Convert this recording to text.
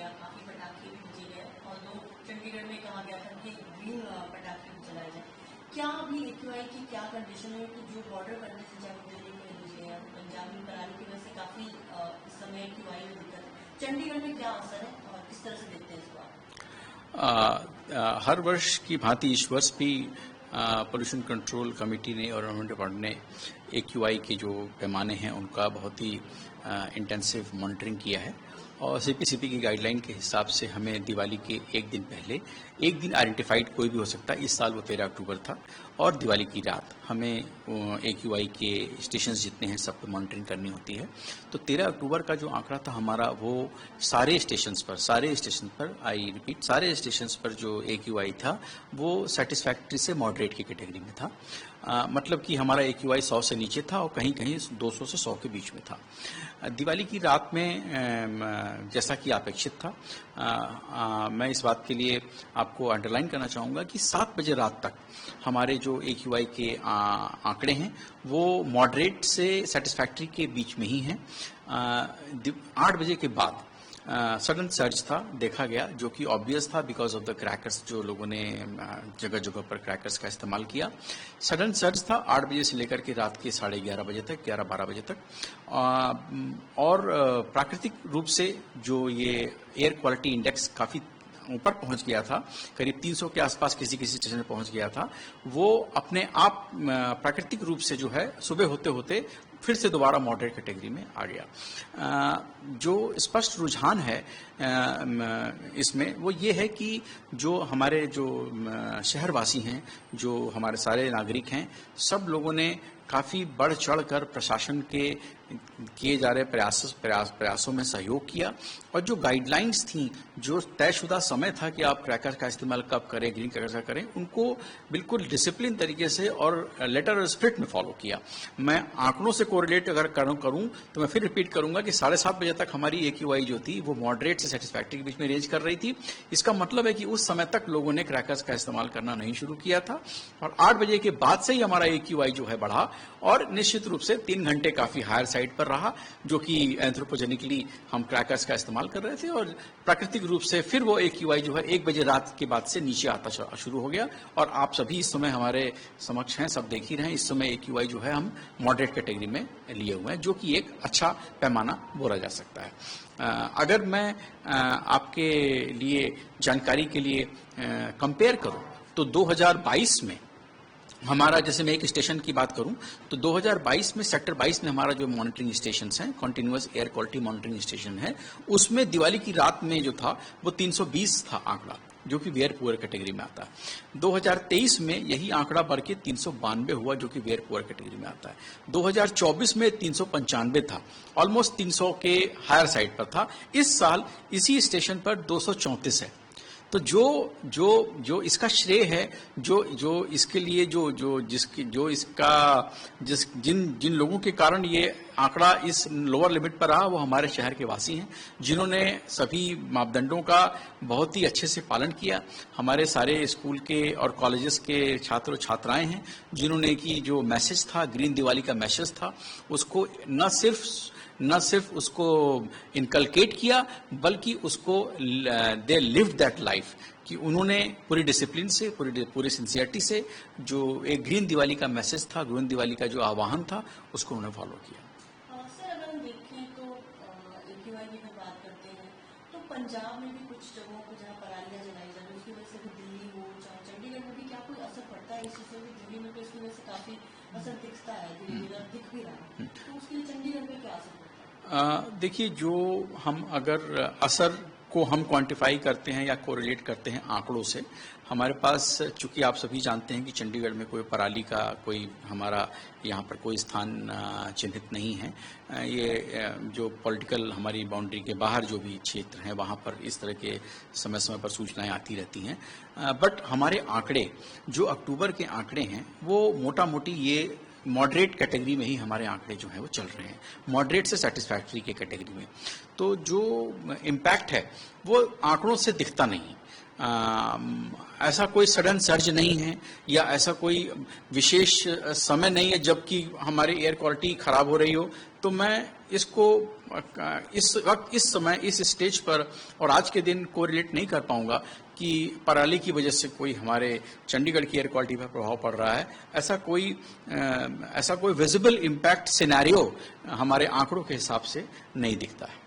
गया, काफी पटाखे भी बजे गए और चंडीगढ़ में कहा गया था कि ग्रीन पटाखे भी चलाए जाए। क्या अभी एक्यूआई की क्या कंडीशन है कि जो बॉर्डर करने से चाहे दिल्ली में लीजिए पंजाब में कराने की वजह से काफी इस समय एक्यूआई में दिक्कत है, चंडीगढ़ में क्या असर है और किस तरह से देखते हैं इसको आप? हर वर्ष की भांति इस वर्ष भी पोल्यूशन कंट्रोल कमेटी ने और एनवायरमेंट डिपार्टमेंट ने एक्यूआई के जो पैमाने हैं उनका बहुत ही इंटेंसिव मॉनिटरिंग किया है और सीपीसीपी की गाइडलाइन के हिसाब से हमें दिवाली के एक दिन पहले एक दिन आइडेंटिफाइड कोई भी हो सकता है। इस साल वो 13 अक्टूबर था और दिवाली की रात हमें एक्यूआई के स्टेशन जितने हैं सब पर मॉनिटरिंग करनी होती है। तो 13 अक्टूबर का जो आंकड़ा था हमारा वो सारे स्टेशन पर आई रिपीट सारे स्टेशन पर जो एक्यूआई था वो सेटिस्फैक्ट्री से मॉडरेट की कैटेगरी में था। मतलब कि हमारा एक्यूआई 100 से नीचे था और कहीं कहीं 200 से 100 के बीच में था। दिवाली की रात में जैसा कि अपेक्षित था, मैं इस बात के लिए आपको अंडरलाइन करना चाहूँगा कि 7 बजे रात तक हमारे जो एक्यूआई के आंकड़े हैं वो मॉडरेट से सेटिस्फैक्ट्री के बीच में ही हैं। 8 बजे के बाद सडन सर्ज था देखा गया, जो कि ऑब्वियस था बिकॉज ऑफ द क्रैकर्स, जो लोगों ने जगह जगह पर क्रैकर्स का इस्तेमाल किया। सडन सर्ज था 8 बजे से लेकर के रात के 11:30 बजे तक, 11-12 बजे तक। और प्राकृतिक रूप से जो ये एयर क्वालिटी इंडेक्स काफ़ी ऊपर पहुंच गया था, करीब 300 के आसपास किसी किसी स्टेशन में पहुंच गया था, वो अपने आप प्राकृतिक रूप से जो है सुबह होते होते फिर से दोबारा मॉडरेट कैटेगरी में आ गया। जो स्पष्ट रुझान है इसमें वो ये है कि जो हमारे जो शहरवासी हैं, जो हमारे सारे नागरिक हैं, सब लोगों ने काफ़ी बढ़ चढ़ कर प्रशासन के किए जा रहे प्रयासों में सहयोग किया और जो गाइडलाइंस थी, जो तयशुदा समय था कि आप क्रैकर का इस्तेमाल कब करें, ग्रीन क्रैकर का करें, उनको बिल्कुल डिसिप्लिन तरीके से और लेटर और स्पिरिट में फॉलो किया। मैं आंकड़ों से कोरिलेट अगर करूं तो मैं फिर रिपीट करूंगा कि 7:30 बजे तक हमारी एक्यूआई जो थी वो मॉडरेट से सेटिस्फैक्ट्री के बीच में रेंज कर रही थी। इसका मतलब है कि उस समय तक लोगों ने क्रैकर्स का इस्तेमाल करना नहीं शुरू किया था और 8 बजे के बाद से ही हमारा एक्यूआई जो है बढ़ा और निश्चित रूप से 3 घंटे काफी हायर साइड पर रहा, जो कि एंथ्रोपोजेनिकली हम क्रैकर्स का इस्तेमाल कर रहे थे और प्राकृतिक रूप से फिर वो एक्यूआई जो है 1 बजे रात के बाद से नीचे आता शुरू हो गया। और आप सभी इस समय हमारे समक्ष हैं, सब देख ही रहे हैं, इस समय एक्यूआई जो है हम मॉडरेट कैटेगरी में लिए हुए हैं, जो कि एक अच्छा पैमाना बोला जा सकता है। अगर मैं आपके लिए जानकारी के लिए कंपेयर करूं तो 2022 में हमारा, जैसे मैं एक स्टेशन की बात करूं तो 2022 में सेक्टर 22 में हमारा जो मॉनिटरिंग स्टेशन हैं, continuous air quality monitoring station है, उसमें दिवाली की रात में जो था वो 320 था आंकड़ा, जो कि वेयर पुअर कैटेगरी में आता है। 2023 में यही आंकड़ा बढ़ के 392 हुआ, जो कि वेयर पुअर कैटेगरी में आता है। 2024 में 395 था, ऑलमोस्ट 300 के हायर साइड पर था। इस साल इसी स्टेशन पर 234 है। तो जो इसका श्रेय है, जो इसके लिए जिन लोगों के कारण ये आंकड़ा इस लोअर लिमिट पर रहा, वो हमारे शहर के वासी हैं, जिन्होंने सभी मापदंडों का बहुत ही अच्छे से पालन किया। हमारे सारे स्कूल के और कॉलेजेस के छात्र और छात्राएं हैं, जिन्होंने कि जो मैसेज था, ग्रीन दिवाली का मैसेज था, उसको न सिर्फ उसको इनकलकेट किया, बल्कि उसको दे लिव्ड दैट लाइफ, कि उन्होंने पूरी डिसिप्लिन से, पूरी सिंसियरिटी से जो एक ग्रीन दिवाली का मैसेज था, ग्रीन दिवाली का जो आह्वान था, उसको उन्होंने फॉलो किया। सर, अगर हम देखें तो एक्यूआई की बात करते हैं तो पंजाब में भी कुछ जगहों पर जहाँ परालियाँ जलाई जा रही है, उसकी वजह से भी दिल्ली हो चाहे चंडीगढ़ में भी क्या कोई असर पड़ता है? इसी से भी दिल्ली में तो इसकी वजह से काफी असर दिखता है, दिख भी रहा है, तो उसके लिए चंडीगढ़ में क्या असर? देखिए, जो हम अगर असर को हम क्वांटिफाई करते हैं या कोरिलेट करते हैं आंकड़ों से, हमारे पास, चूंकि आप सभी जानते हैं कि चंडीगढ़ में कोई पराली का कोई हमारा यहाँ पर कोई स्थान चिन्हित नहीं है। ये जो पॉलिटिकल हमारी बाउंड्री के बाहर जो भी क्षेत्र हैं वहाँ पर इस तरह के समय समय पर सूचनाएं आती रहती हैं। बट हमारे आंकड़े, जो अक्टूबर के आंकड़े हैं, वो मोटा मोटी ये मॉडरेट कैटेगरी में ही हमारे आंकड़े जो हैं वो चल रहे हैं, मॉडरेट से सेटिस्फैक्ट्री के कैटेगरी में। तो जो इम्पैक्ट है वो आंकड़ों से दिखता नहीं। ऐसा कोई सडन सर्ज नहीं है या ऐसा कोई विशेष समय नहीं है जबकि हमारी एयर क्वालिटी खराब हो रही हो, तो मैं इसको इस वक्त, इस समय, इस स्टेज पर और आज के दिन कोरिलेट नहीं कर पाऊंगा कि पराली की वजह से कोई हमारे चंडीगढ़ की एयर क्वालिटी पर प्रभाव पड़ रहा है। ऐसा कोई विजिबल इम्पैक्ट सिनेरियो हमारे आंकड़ों के हिसाब से नहीं दिखता है।